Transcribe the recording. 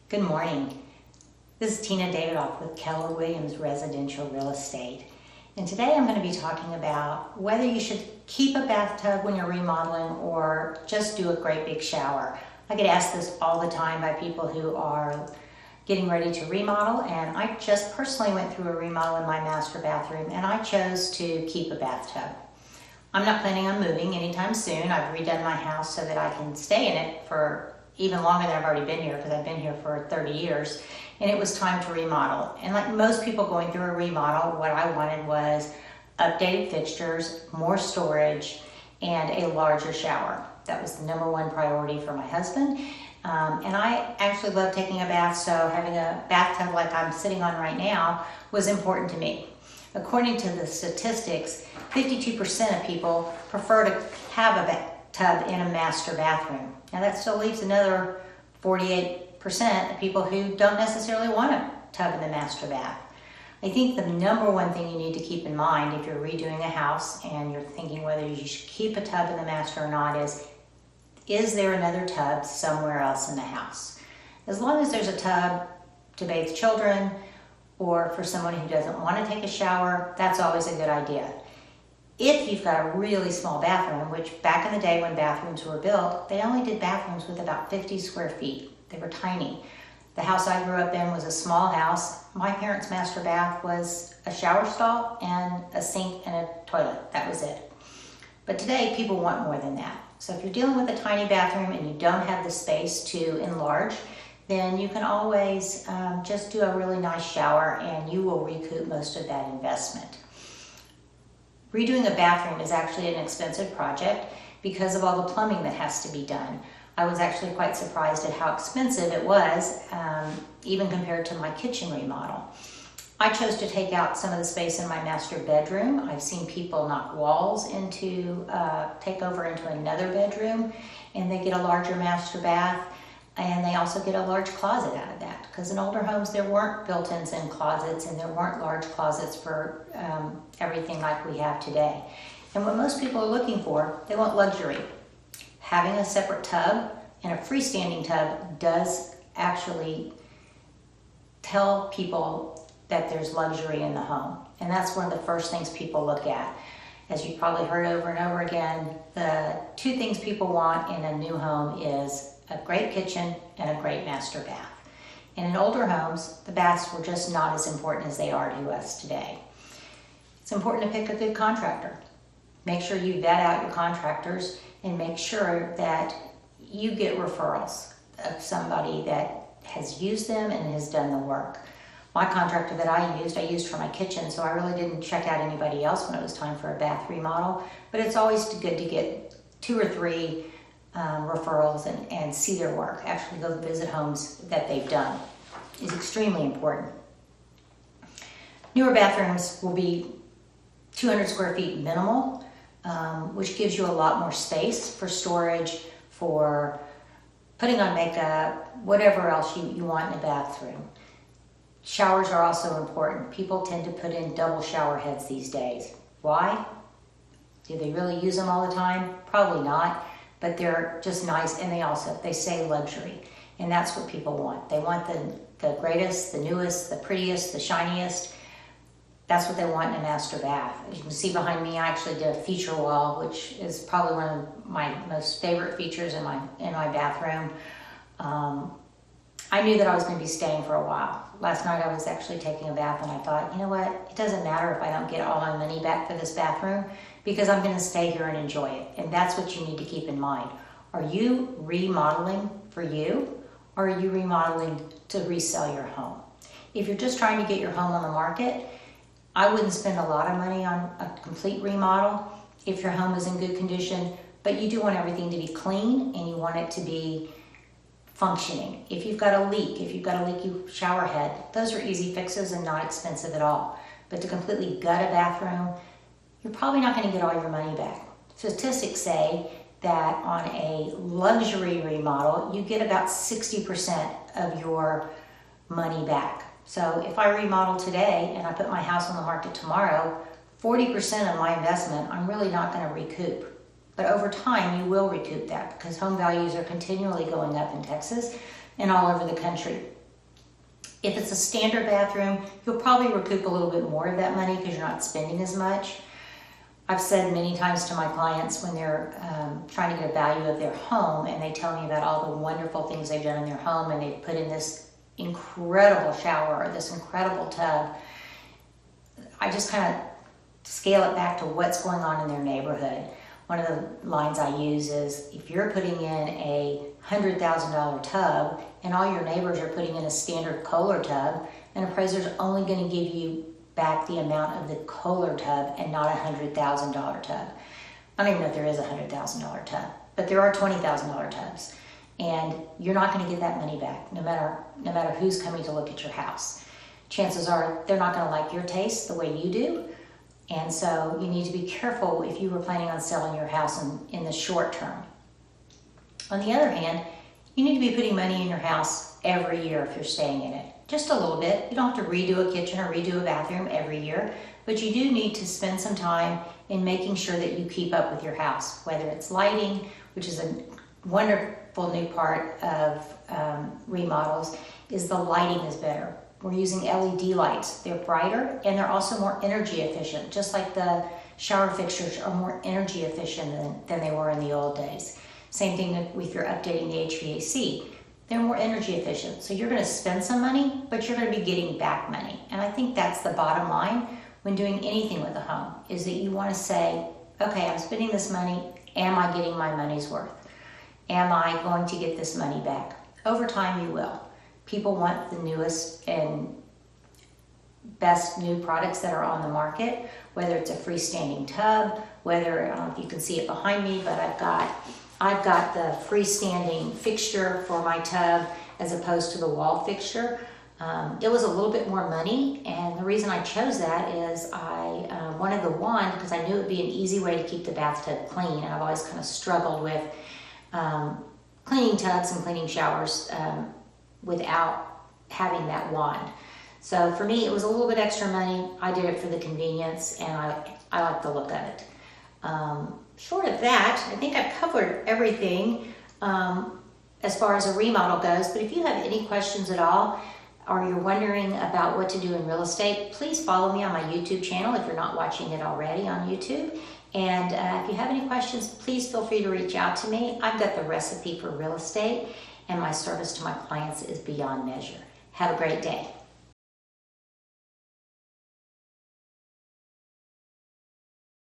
Good morning. This is Tina Davidoff with Keller Residential Real Estate. And today I'm going to be talking about whether you should keep a bathtub when you're remodeling or just do a great big shower. I get asked this all the time by people who are getting ready to remodel, and I just personally went through a remodel in my master bathroom and I chose to keep a bathtub. I'm not planning on moving anytime soon. I've redone my house so that I can stay in it for even longer than I've already been here, because I've been here for 30 years, and it was time to remodel. And like most people going through a remodel, what I wanted was updated fixtures, more storage, and a larger shower. That was the number one priority for my husband. And I actually love taking a bath, so having a bathtub like I'm sitting on right now was important to me. According to the statistics, 52% of people prefer to have a bathtub in a master bathroom. Now that still leaves another 48% of people who don't necessarily want a tub in the master bath. I think the number one thing you need to keep in mind if you're redoing a house and you're thinking whether you should keep a tub in the master or not is there another tub somewhere else in the house? As long as there's a tub to bathe children or for someone who doesn't want to take a shower, that's always a good idea. If you've got a really small bathroom, which back in the day when bathrooms were built, they only did bathrooms with about 50 square feet. They were tiny. The house I grew up in was a small house. My parents' master bath was a shower stall and a sink and a toilet. That was it. But today, people want more than that. So if you're dealing with a tiny bathroom and you don't have the space to enlarge, then you can always just do a really nice shower and you will recoup most of that investment. Redoing a bathroom is actually an expensive project because of all the plumbing that has to be done. I was actually quite surprised at how expensive it was, even compared to my kitchen remodel. I chose to take out some of the space in my master bedroom. I've seen people knock walls take over into another bedroom, and they get a larger master bath, and they also get a large closet out of that. Because in older homes, there weren't built-ins and closets, and there weren't large closets for everything like we have today. And what most people are looking for, they want luxury. Having a separate tub and a freestanding tub does actually tell people that there's luxury in the home. And that's one of the first things people look at. As you've probably heard over and over again, the two things people want in a new home is a great kitchen and a great master bath. And in older homes, the baths were just not as important as they are to us today. It's important to pick a good contractor. Make sure you vet out your contractors and make sure that you get referrals of somebody that has used them and has done the work. My contractor that I used for my kitchen, so I really didn't check out anybody else when it was time for a bath remodel, but it's always good to get 2 or 3 referrals and see their work. Actually go visit homes that they've done is extremely important. Newer bathrooms will be 200 square feet minimal, which gives you a lot more space for storage, for putting on makeup, whatever else you want in a bathroom. Showers are also important. People tend to put in double shower heads these days. Why? Do they really use them all the time? Probably not, but they're just nice, and they say luxury, and that's what people want. They want the greatest, the newest, the prettiest, the shiniest. That's what they want in a master bath. As you can see behind me, I actually did a feature wall, which is probably one of my most favorite features in my bathroom. I knew that I was going to be staying for a while. Last night I was actually taking a bath and I thought, you know what, it doesn't matter if I don't get all my money back for this bathroom because I'm going to stay here and enjoy it. And that's what you need to keep in mind. Are you remodeling for you, or are you remodeling to resell your home? If you're just trying to get your home on the market, I wouldn't spend a lot of money on a complete remodel if your home is in good condition, but you do want everything to be clean and you want it to be functioning. If you've got a leaky shower head, those are easy fixes and not expensive at all. But to completely gut a bathroom, you're probably not going to get all your money back. Statistics say that on a luxury remodel, you get about 60% of your money back. So if I remodel today and I put my house on the market tomorrow, 40% of my investment I'm really not going to recoup. But over time, you will recoup that because home values are continually going up in Texas and all over the country. If it's a standard bathroom, you'll probably recoup a little bit more of that money because you're not spending as much. I've said many times to my clients when they're trying to get a value of their home and they tell me about all the wonderful things they've done in their home and they've put in this incredible shower or this incredible tub, I just kind of scale it back to what's going on in their neighborhood. One of the lines I use is, if you're putting in a $100,000 tub and all your neighbors are putting in a standard Kohler tub, an appraiser's only going to give you back the amount of the Kohler tub and not a $100,000 tub. I don't even know if there is a $100,000 tub, but there are $20,000 tubs. And you're not going to get that money back, no matter who's coming to look at your house. Chances are they're not going to like your taste the way you do. And so you need to be careful if you were planning on selling your house in the short term. On the other hand, you need to be putting money in your house every year if you're staying in it. Just a little bit. You don't have to redo a kitchen or redo a bathroom every year, but you do need to spend some time in making sure that you keep up with your house, whether it's lighting, which is a wonderful new part of remodels, is the lighting is better. We're using LED lights. They're brighter and they're also more energy efficient, just like the shower fixtures are more energy efficient than they were in the old days. Same thing if you're updating the HVAC. They're more energy efficient. So you're going to spend some money, but you're going to be getting back money. And I think that's the bottom line when doing anything with a home, is that you want to say, okay, I'm spending this money. Am I getting my money's worth? Am I going to get this money back? Over time, you will. People want the newest and best new products that are on the market, whether it's a freestanding tub, whether, I don't know if you can see it behind me, but I've got the freestanding fixture for my tub as opposed to the wall fixture. It was a little bit more money, and the reason I chose that is I wanted the wand because I knew it would be an easy way to keep the bathtub clean, and I've always kind of struggled with cleaning tubs and cleaning showers without having that wand. So for me, it was a little bit extra money. I did it for the convenience, and I like the look of it. Short of that, I think I've covered everything as far as a remodel goes, but if you have any questions at all, or you're wondering about what to do in real estate, please follow me on my YouTube channel if you're not watching it already on YouTube. And if you have any questions, please feel free to reach out to me. I've got the recipe for real estate, and my service to my clients is beyond measure. Have a great day.